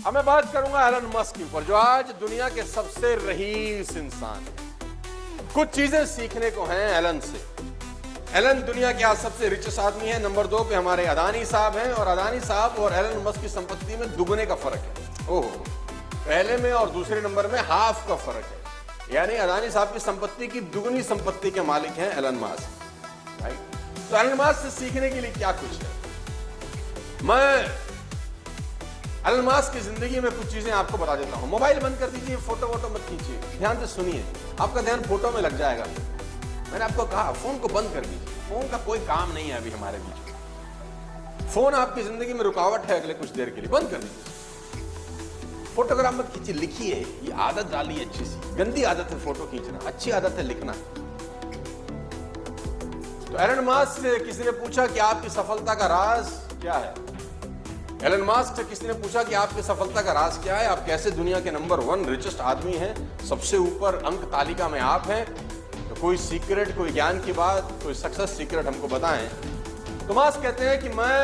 अब मैं बात करूंगा एलन मस्क के ऊपर, जो आज दुनिया के सबसे रईस इंसान है। कुछ चीजें सीखने को हैं एलन से। एलन दुनिया के आज सबसे रिचेस्ट आदमी है। नंबर 2 पे हमारे अदानी साहब हैं, और अदानी साहब और एलन मस्क की संपत्ति में दुगने का फर्क है। ओह, पहले में और दूसरे नंबर में हाफ का फर्क है। यानी अदानी साहब की संपत्ति की दुगनी संपत्ति के मालिक हैं एलन मस्क, राइट। तो एलन मस्क से सीखने के लिए क्या कुछ है? मैं एलन मस्क की जिंदगी में कुछ चीजें आपको बता देता हूं। मोबाइल बंद कर दीजिए, फोटो वोटो मत खींचिए, ध्यान से सुनिए, आपका ध्यान फोटो में लग जाएगा। मैंने आपको कहा फोन को बंद कर दीजिए, फोन का कोई काम नहीं है अभी हमारे बीच में। फोन आपकी जिंदगी में रुकावट है अगले कुछ देर के लिए, बंद कर दीजिए। फोटोग्राफ मत खींचिए, लिखिए। ये आदत डालिए अच्छी सी। गंदी आदत है फोटो खींचना, अच्छी आदत है लिखना। तो एलन मस्क से किसी ने पूछा कि आपकी सफलता का राज क्या है? एलन मस्क से किसी ने पूछा कि आपकी सफलता का राज क्या है? आप कैसे दुनिया के नंबर 1 रिचेस्ट आदमी हैं, सबसे ऊपर अंक तालिका में आप हैं? तो कोई सीक्रेट, कोई ज्ञान की बात, कोई सक्सेस सीक्रेट हमको बताएं। तो मस्क कहते हैं कि मैं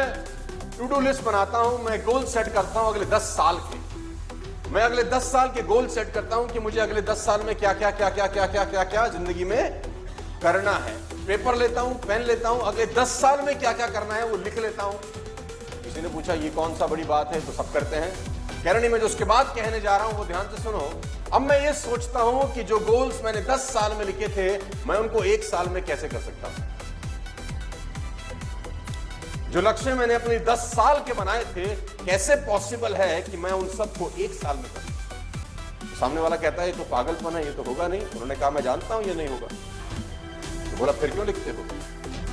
टू डू लिस्ट बनाता हूं, मैं गोल सेट करता हूं अगले 10 साल के। मैं अगले 10 साल के गोल सेट करता हूं कि मुझे अगले 10 साल में क्या क्या क्या क्या क्या क्या क्या क्या जिंदगी में करना है। पेपर लेता हूं, पेन लेता हूं, अगले 10 साल में क्या क्या करना है वो लिख लेता हूं। किसी ने पूछा ये कौन सा बड़ी बात है? तो सब करते हैं। कह रहे नहीं, मैं जो उसके बाद कहने जा रहा हूं वो ध्यान से सुनो। अब मैं ये सोचता हूं कि जो गोल्स मैंने 10 साल में लिखे थे, मैं उनको 1 साल में कैसे कर सकता हूं। जो लक्ष्य मैंने अपने 10 साल के बनाए थे, कैसे पॉसिबल है कि मैं उन सबको 1 साल में करूं। तो सामने वाला कहता है ये तो पागलपन है, ये तो होगा नहीं। उन्होंने कहा मैं जानता हूं ये नहीं होगा। तो बोला फिर क्यों लिखते हो?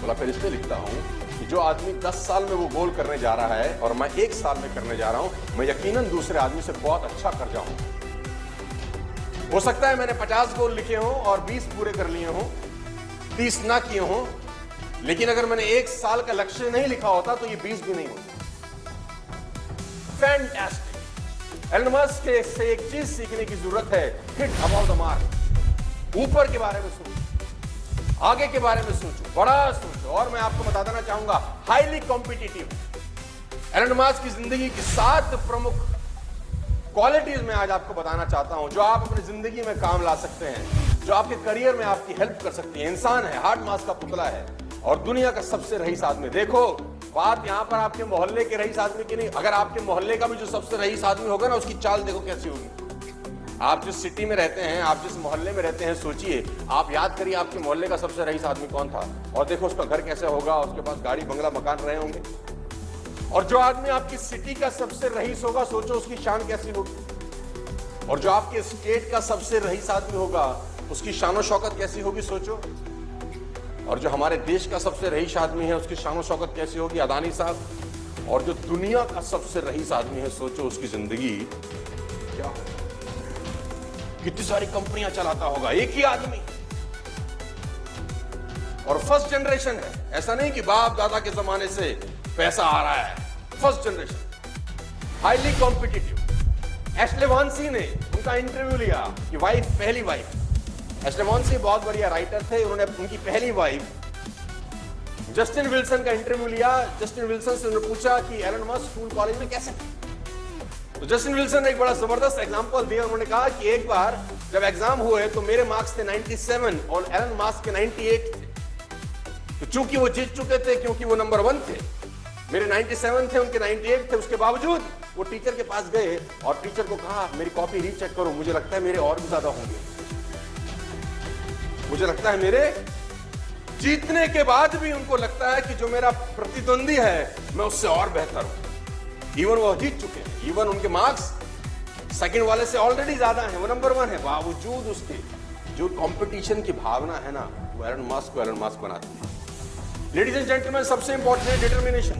बोला फिर इसलिए लिखता हूं कि जो आदमी 10 साल में वो गोल करने जा रहा है और मैं 1 साल में करने जा रहा हूं, मैं यकीनन दूसरे आदमी से बहुत अच्छा कर जाऊंगा। हो सकता है मैंने 50 गोल लिखे हों और 20 पूरे कर लिए हों, 30 ना किए हों, लेकिन अगर मैंने 1 साल का लक्ष्य नहीं लिखा होता तो ये 20 भी नहीं होता। फैंटास्टिक। एलन मस्क से एक चीज सीखने की जरूरत है, हिट अबाउट द मार्क। ऊपर के बारे में सोचो, आगे के बारे में सोचो, बड़ा सोचो। और मैं आपको बता देना चाहूंगा, हाईली कॉम्पिटिटिव। एलन मस्क की जिंदगी की 7 प्रमुख क्वालिटीज मैं आज आपको बताना चाहता हूं, जो आप अपनी जिंदगी में काम ला सकते हैं, जो आपके करियर में आपकी हेल्प कर सकती है। इंसान है, हार्ड मास का पुतला है और दुनिया का सबसे रईस आदमी। देखो, बात यहां पर आपके मोहल्ले के रईस आदमी की नहीं। अगर आपके मोहल्ले का भी जो सबसे रईस आदमी होगा ना, उसकी चाल देखो कैसी होगी। आप जिस सिटी में रहते हैं, आप जिस मोहल्ले में रहते हैं, सोचिए, आप याद करिए आपके मोहल्ले का सबसे रईस आदमी कौन था, और देखो उसका घर कैसे होगा, उसके पास गाड़ी बंगला मकान रहे होंगे। और जो आदमी आपकी सिटी का सबसे रईस होगा, सोचो उसकी शान कैसी होगी। और जो आपके स्टेट का सबसे रईस आदमी होगा, उसकी शानो शौकत कैसी होगी, सोचो। और जो हमारे देश का सबसे रईस आदमी है, उसकी शानो शौकत कैसी होगी, अदानी साहब। और जो दुनिया का सबसे रईस आदमी है, सोचो उसकी जिंदगी क्या होगी, कितनी सारी कंपनियां चलाता होगा एक ही आदमी। और फर्स्ट जनरेशन है, ऐसा नहीं कि बाप दादा के जमाने से पैसा आ रहा है। First generation, highly competitive. Ashlee Vance ने उनका इंटरव्यू लिया कि वाइफ, पहली वाइफ। एशले वांसी बहुत बढ़िया राइटर थे। उन्होंने उनकी पहली वाइफ जस्टिन विल्सन का इंटरव्यू लिया। जस्टिन विल्सन से उन्होंने पूछा कि एलन मस्क स्कूल कॉलेज में कैसे। तो जस्टिन विल्सन ने एक बड़ा जबरदस्त एग्जांपल दिया। उन्होंने कहा कि एक बार जब एग्जाम हुए तो मेरे मार्क्स थे 97 और एलन मस्क के 98 थे। तो चूंकि वो जीत चुके थे, क्योंकि वो नंबर 1 थे, मेरे 97 थे, उनके 98 थे, उसके बावजूद वो टीचर के पास गए और टीचर को कहा मेरी कॉपी रीचेक करो, मुझे लगता है मेरे और भी ज्यादा होंगे। मुझे लगता है मेरे, जीतने के बाद भी उनको लगता है कि जो मेरा प्रतिद्वंदी है मैं उससे और बेहतर हूं। इवन वो जीत चुके हैं, इवन उनके मार्क्स सेकंड वाले से ऑलरेडी ज्यादा हैं, वो नंबर 1 है, बावजूद उसके जो कंपटीशन की भावना है ना, वो एलन मस्क को एलन मस्क बनाती है। लेडीज एंड जेंटलमैन, सबसे इंपॉर्टेंट है डिटर्मिनेशन।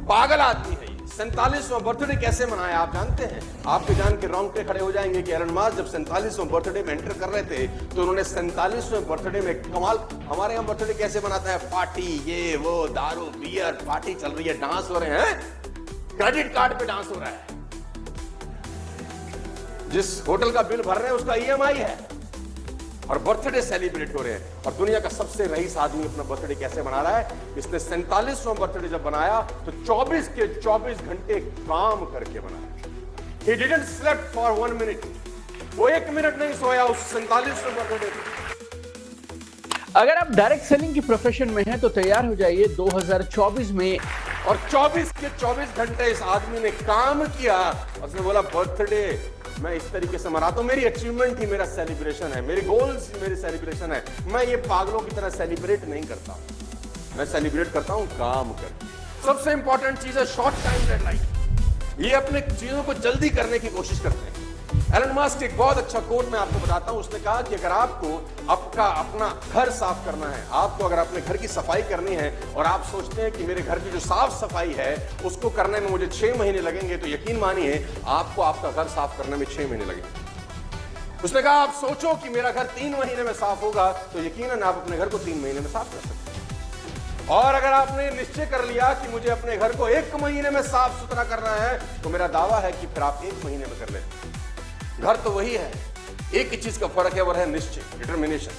पागल आदमी है ये। 47वां बर्थडे कैसे मनाया आप जानते हैं? आपके जान के रोंगटे खड़े हो जाएंगे कि एलन मस्क जब 47वां बर्थडे में एंटर कर रहे थे तो उन्होंने 47वें बर्थडे में कमाल। हमारे यहाँ बर्थडे कैसे मनाता है? पार्टी, ये वो, दारू बियर, पार्टी चल रही है, डांस हो रहे हैं, क्रेडिट कार्ड पे डांस हो रहा है, जिस होटल का बिल भर रहे हैं उसका EMI है, और बर्थडे सेलिब्रेट हो रहे हैं। और दुनिया का सबसे रईस आदमी अपना बर्थडे कैसे मना रहा है? इसने 47वां बर्थडे जब बनाया तो 24 के 24 घंटे काम करके बनाया। He didn't slept for 1 minute. वो 1 मिनट नहीं सोया उस 47 नंबर पे। अगर आप डायरेक्ट सेलिंग की प्रोफेशन में हैं तो तैयार हो जाइए 2024 में। और 24 के 24 घंटे इस आदमी ने काम किया। उसने बोला बर्थडे मैं इस तरीके से मनाता हूं, मेरी अचीवमेंट ही मेरा सेलिब्रेशन है, मेरे गोल्स मेरी सेलिब्रेशन है। मैं ये पागलों की तरह सेलिब्रेट नहीं करता, मैं सेलिब्रेट करता हूं काम करके। सबसे इंपॉर्टेंट चीज है शॉर्ट टाइम डेडलाइन। ये अपने चीजों को जल्दी करने की कोशिश करते हैं। एलन मस्क एक बहुत अच्छा कोट मैं आपको बताता हूं। उसने कहा कि अगर आपको अपना घर साफ करना है, आपको अगर अपने घर की सफाई करनी है और आप सोचते हैं कि मेरे घर की जो साफ सफाई है उसको करने में मुझे 6 महीने लगेंगे, तो यकीन मानिए आपको आपका घर साफ करने में 6 महीने लगेंगे। उसने कहा आप सोचो कि मेरा घर 3 महीने में साफ होगा, तो यकीनन आप अपने घर को 3 महीने में साफ कर सकते हैं। और अगर आपने निश्चय कर लिया कि मुझे अपने घर को 1 महीने में साफ सुथरा करना है, तो मेरा दावा है कि फिर आप 1 महीने में कर लें। घर तो वही है, एक ही चीज का फर्क है, वो है निश्चय, डिटर्मिनेशन।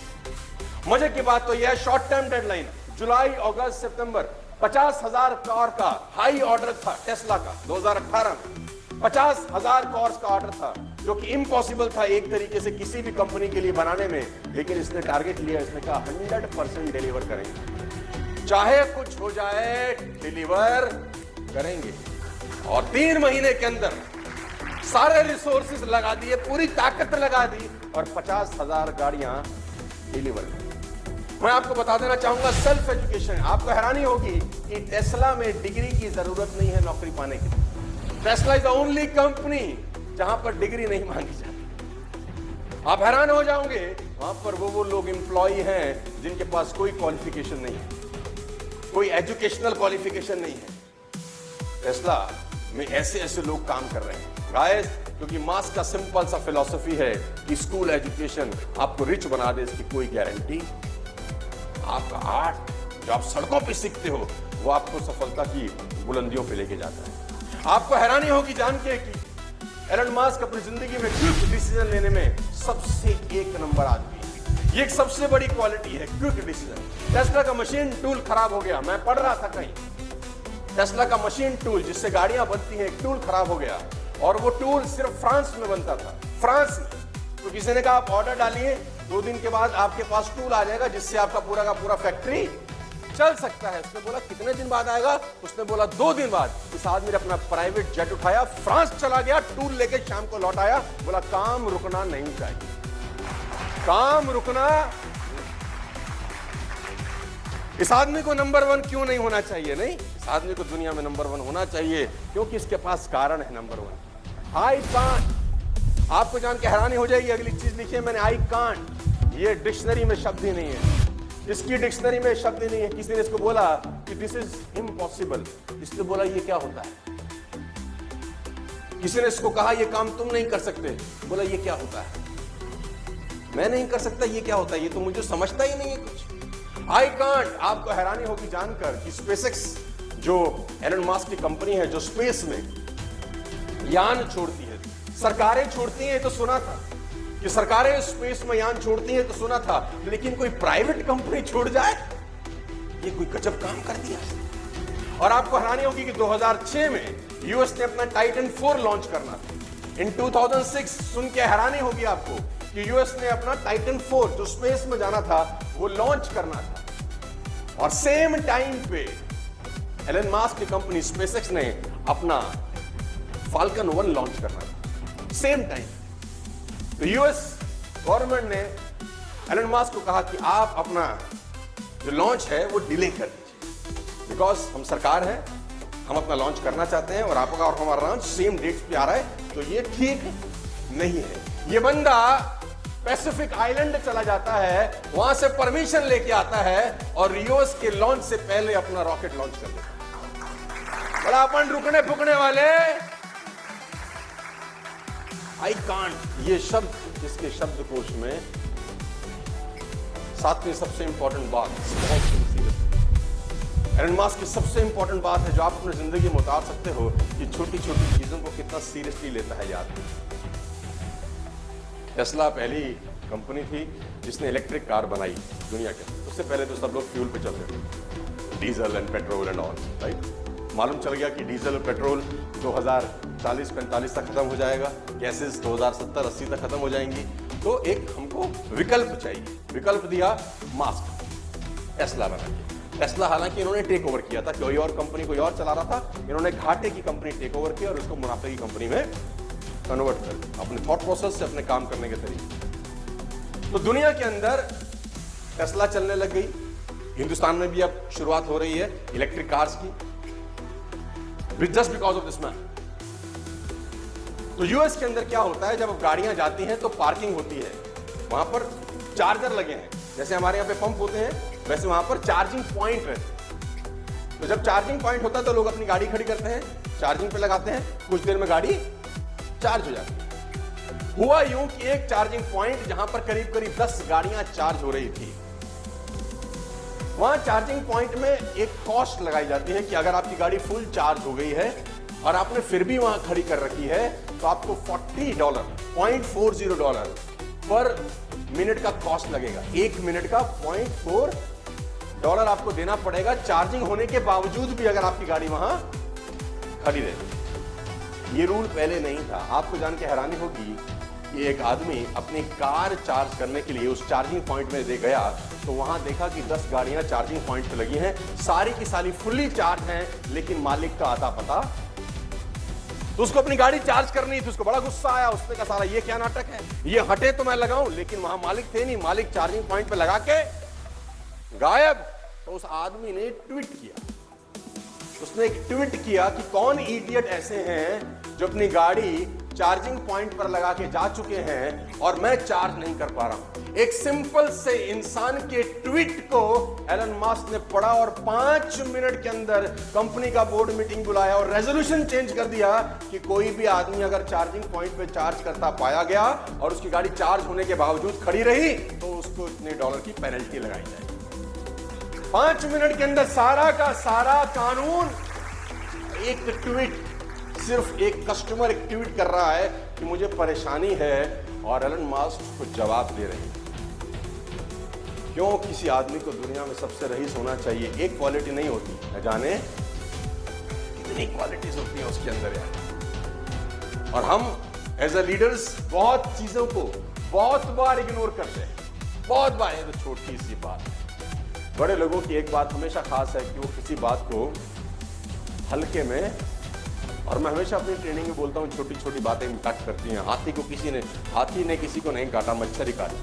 मजे की बात तो यह है शॉर्ट टर्म डेडलाइन जुलाई अगस्त सितंबर 50,000 कार का हाई ऑर्डर था टेस्ला का 2018 में। 50,000 कार्स का ऑर्डर था जो कि इम्पॉसिबल था एक तरीके से किसी भी कंपनी के लिए बनाने में, लेकिन इसने टारगेट लिया, इसने कहा 100% डिलीवर करेंगे, चाहे कुछ हो जाए डिलीवर करेंगे। और 3 महीने के अंदर सारे रिसोर्सेज लगा दिए, पूरी ताकत लगा दी और 50,000 गाड़ियां डिलीवर की। मैं आपको बता देना चाहूंगा सेल्फ एजुकेशन। आपको हैरानी होगी कि टेस्ला में डिग्री की जरूरत नहीं है नौकरी पाने के लिए। Tesla is the only company जहां पर डिग्री नहीं मांगी जाती। आप हैरान हो जाओगे, वहां पर वो लोग एम्प्लॉय हैं जिनके पास कोई क्वालिफिकेशन नहीं है, कोई एजुकेशनल क्वालिफिकेशन नहीं है। टेस्ला में ऐसे लोग काम कर रहे हैं गाइस, क्योंकि मास्क का सिंपल सा फिलॉसफी है कि स्कूल एजुकेशन आपको रिच बना दे, इसकी कोई गारंटी। आपका आर्ट जो आप सड़कों पे सीखते हो वो आपको सफलता की बुलंदियों पे लेके जाता है। आपको हैरानी होगी जान के कि एलन मस्क अपनी जिंदगी में क्विक डिसीजन लेने में सबसे 1 नंबर आदमी है। ये एक सबसे बड़ी क्वालिटी है, क्विक डिसीजन। टेस्ला का मशीन टूल खराब हो गया, मैं पढ़ रहा था कहीं, टेस्ला का मशीन टूल जिससे गाड़ियां बनती हैं, एक टूल खराब हो गया और वो टूल सिर्फ फ्रांस में बनता था, फ्रांस में। तो किसी ने कहा आप ऑर्डर डालिए, 2 दिन के बाद आपके पास टूल आ जाएगा जिससे आपका पूरा का पूरा फैक्ट्री चल सकता है। उसने बोला कितने दिन बाद आएगा? उसने बोला 2 दिन बाद। इस आदमी ने अपना प्राइवेट जेट उठाया, फ्रांस चला गया, टूल लेके शाम को लौट आया, बोला काम रुकना नहीं चाहिए, काम रुकना। इस आदमी को नंबर 1 क्यों नहीं होना चाहिए? नहीं, इस आदमी को दुनिया में नंबर 1 होना चाहिए क्योंकि इसके पास कारण है नंबर 1। आई कांट, आपको जान के हैरानी हो जाएगी, अगली चीज लिखिए मैंने, आई कांट। ये डिक्शनरी में शब्द ही नहीं है, इसकी डिक्शनरी में शब्द ही नहीं है। किसी ने इसको बोला कि दिस इज इम्पॉसिबल, इसने बोला ये क्या होता है। किसी ने इसको कहा ये काम तुम नहीं कर सकते, बोला ये क्या होता है, मैं नहीं कर सकता, ये क्या होता है, ये तो मुझे समझता ही नहीं है कुछ। I can't. आपको हैरानी होगी जानकर कि स्पेसएक्स जो एलन मस्क की कंपनी है जो स्पेस में यान छोड़ती है, सरकारें छोड़ती हैं तो सुना था कि सरकारें स्पेस में यान छोड़ती हैं तो सुना था, लेकिन कोई प्राइवेट कंपनी छोड़ जाए, ये कोई गजब काम कर दिया। और आपको हैरानी होगी कि 2006 में यूएस ने अपना टाइटन 4 लॉन्च करना था। इन 2006 सुन के हैरानी होगी आपको कि यूएस ने अपना टाइटन 4 जो स्पेस में जाना था वो लॉन्च करना था। और सेम टाइम पे एलन मस्क की कंपनी स्पेसएक्स ने अपना फाल्कन 1 लॉन्च करना था, सेम टाइम। तो यूएस गवर्नमेंट ने एलन मस्क को कहा कि आप अपना जो लॉन्च है वो डिले कर दीजिए, बिकॉज हम सरकार है, हम अपना लॉन्च करना चाहते हैं और आपका और हमारा लॉन्च सेम डेट्स पे आ रहा है, तो ये ठीक नहीं है। ये बंदा पैसिफिक आइलैंड चला जाता है, वहां से परमिशन लेके आता है और यूएस के लॉन्च से पहले अपना रॉकेट लॉन्च कर देता है। बड़ा अपन रुकने फुकने वाले। आई कांट, ये शब्द इसके शब्दकोश में 7वीं सबसे इंपॉर्टेंट बात, बहुत सीरियस। एलन मस्क की सबसे इंपॉर्टेंट बात है जो आप अपनी जिंदगी में उतार सकते हो कि छोटी छोटी चीजों को कितना सीरियसली लेता है याद। टेस्ला पहली कंपनी थी जिसने इलेक्ट्रिक कार बनाई दुनिया के। उससे पहले तो सब लोग फ्यूल पे चलते थे, diesel and petrol and all, right. मालूम चल गया कि डीजल और पेट्रोल 2040-45 तक खत्म हो जाएगा, गैसेस 2070-80 तक खत्म हो जाएंगी। तो एक हमको विकल्प चाहिए। विकल्प दिया मास्क, टेस्ला बना के। टेस्ला हालांकि इन्होंने टेक ओवर किया था, कोई और कंपनी कोई और चला रहा था, इन्होंने घाटे की कंपनी टेक ओवर की और उसको मुनाफे की कंपनी में कन्वर्ट कर दिया अपने थॉट प्रोसेस से, अपने काम करने के तरीके। तो दुनिया के अंदर टेस्ला चलने लग गई, हिंदुस्तान में भी अब शुरुआत हो रही है इलेक्ट्रिक कार्स की, just because of this man. तो यूएस के अंदर क्या होता है, जब गाड़ियां जाती हैं तो पार्किंग होती है, वहां पर चार्जर लगे हैं, जैसे हमारे यहाँ पे पंप होते हैं वैसे वहां पर चार्जिंग पॉइंट रहते। तो जब चार्जिंग पॉइंट होता है तो लोग अपनी गाड़ी खड़ी करते हैं, चार्जिंग पे लगाते हैं, कुछ देर में गाड़ी चार्ज हो जाती है। हुआ यूं कि एक चार्जिंग पॉइंट जहां पर करीब करीब 10 गाड़ियां चार्ज हो रही थी, वहां चार्जिंग पॉइंट में एक कॉस्ट लगाई जाती है कि अगर आपकी गाड़ी फुल चार्ज हो गई है और आपने फिर भी वहां खड़ी कर रखी है तो आपको $40 पर मिनट का कॉस्ट लगेगा। 1 मिनट का $0.4 आपको देना पड़ेगा, चार्जिंग होने के बावजूद भी अगर आपकी गाड़ी वहां खड़ी रहे। ये रूल पहले नहीं था। आपको जान के हैरानी होगी कि एक आदमी अपनी कार चार्ज करने के लिए उस चार्जिंग पॉइंट में दे गया तो वहां देखा कि 10 गाड़ियां चार्जिंग पॉइंट पे लगी हैं, सारी की सारी फुल्ली चार्ज हैं, लेकिन मालिक का आता पता। तो उसको अपनी गाड़ी चार्ज करनी थी, उसको बड़ा गुस्सा आया, उसने कहा सारा ये क्या नाटक है, ये हटे तो मैं लगाऊं, लेकिन वहां मालिक थे नहीं, मालिक चार्जिंग पॉइंट पे लगा के गायब। तो उस आदमी ने ट्वीट किया, उसने एक ट्वीट किया कि कौन इडियट ऐसे हैं जो अपनी गाड़ी चार्जिंग पॉइंट पर लगा के जा चुके हैं और मैं चार्ज नहीं कर पा रहा हूं। एक सिंपल से इंसान के ट्वीट को एलन मस्क ने पढ़ा और 5 मिनट के अंदर कंपनी का बोर्ड मीटिंग बुलाया और रेजोल्यूशन चेंज कर दिया कि कोई भी आदमी अगर चार्जिंग पॉइंट पे चार्ज करता पाया गया और उसकी गाड़ी चार्ज होने के बावजूद खड़ी रही तो उसको इतने डॉलर की पेनल्टी लगाई जाएगी। 5 मिनट के अंदर सारा का सारा कानून। एक ट्वीट, सिर्फ एक कस्टमर एक ट्वीट कर रहा है कि मुझे परेशानी है और एलन मस्क को जवाब दे रहे हैं। क्यों किसी आदमी को दुनिया में सबसे रईस होना चाहिए? एक क्वालिटी नहीं होती, न जाने कितनी क्वालिटीज होती हैं उसके अंदर यार। और हम एज अ लीडर्स बहुत चीजों को बहुत बार इग्नोर करते हैं, बहुत बार। ये तो छोटी सी बात है। बड़े लोगों की एक बात हमेशा खास है कि वो किसी बात को हल्के में, और मैं हमेशा अपनी ट्रेनिंग में बोलता हूँ छोटी छोटी बातें इम्पैक्ट करती हैं। हाथी ने किसी को नहीं काटा, मच्छर ही काटा।